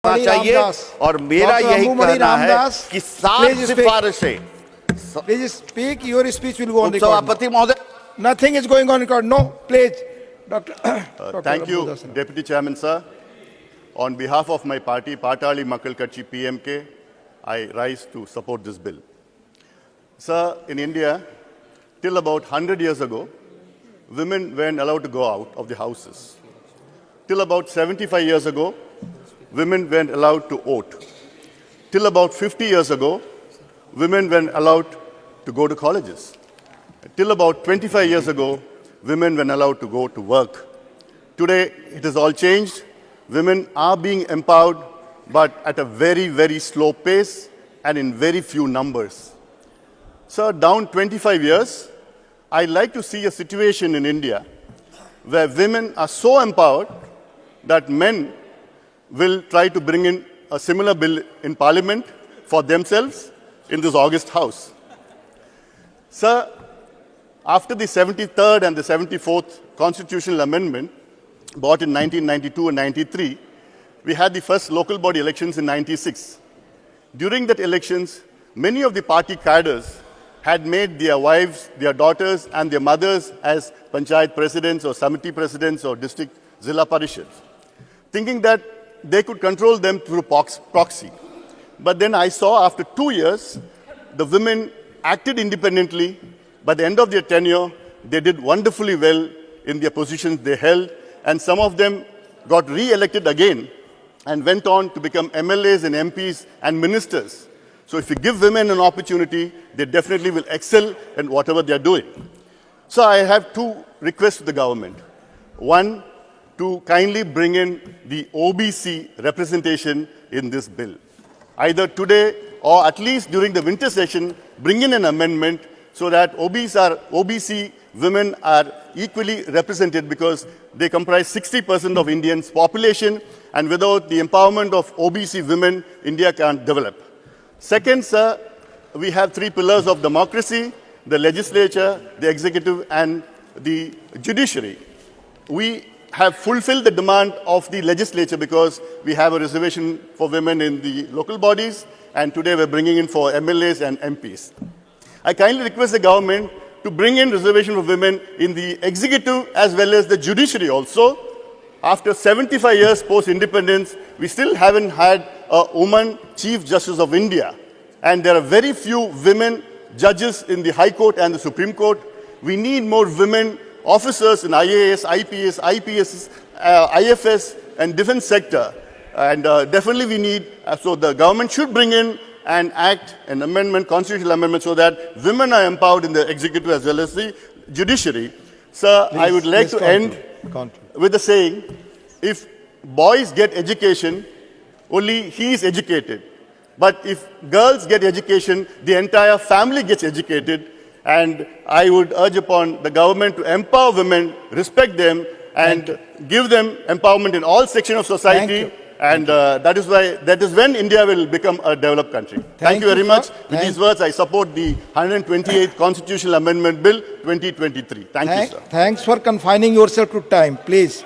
चाहिए और मेरा यही कहना है कि 7 सिफारिशें Please speak. Your speech will go on record. सभापति महोदय. Nothing is going on record. No, please. Dr. Thank you, Deputy Chairman, sir. On behalf of my party, Patali Makkal Katchi PMK, I rise to support this bill. Sir, in India, till about 100 years ago, women weren't allowed to go out of the houses. Till about 75 years ago, women weren't allowed to vote. Till about 50 years ago, women weren't allowed to go to colleges. Till about 25 years ago, women weren't allowed to go to work. Today, it has all changed. Women are being empowered, but at a very, very slow pace and in very few numbers. Sir, down 25 years, I'd like to see a situation in India where women are so empowered that men will try to bring in a similar bill in Parliament for themselves in this August House. Sir, after the 73rd and the 74th constitutional amendment, brought in 1992 and 93, we had the first local body elections in 96. During that elections, many of the party cadres had made their wives, their daughters, and their mothers as panchayat presidents or samiti presidents or district zilla parishads, thinking that they could control them through proxy. But then I saw after 2 years, the women acted independently. By the end of their tenure, they did wonderfully well in their positions they held, and some of them got re-elected again and went on to become MLAs and MPs and ministers. So if you give women an opportunity, they definitely will excel in whatever they are doing. So I have two requests to the government. One, to kindly bring in the OBC representation in this bill. Either today or at least during the winter session, bring in an amendment so that OBC women are equally represented, because they comprise 60% of Indians' population, and without the empowerment of OBC women, India can't develop. Second, sir, we have three pillars of democracy: the legislature, the executive, and the judiciary. We have fulfilled the demand of the legislature because we have a reservation for women in the local bodies, and today we're bringing in for MLAs and MPs. I kindly request the government to bring in reservation for women in the executive as well as the judiciary also. After 75 years post-independence, we still haven't had a woman Chief Justice of India. And there are very few women judges in the High Court and the Supreme Court. We need more women officers in IAS, IPS, IPS, IFS, and defense sector. And definitely we need, so the government should bring in an act, an amendment, constitutional amendment, so that women are empowered in the executive as well as the judiciary. Sir, I would like to end with the saying, if boys get education, only he is educated. But if girls get education, the entire family gets educated. And I would urge upon the government to empower women, respect them, and give them empowerment in all sections of society. And that is when India will become a developed country. Thank you very much. With these words, I support the 128th Constitutional Amendment Bill 2023. Thank you, sir. Thanks for confining yourself to time, please.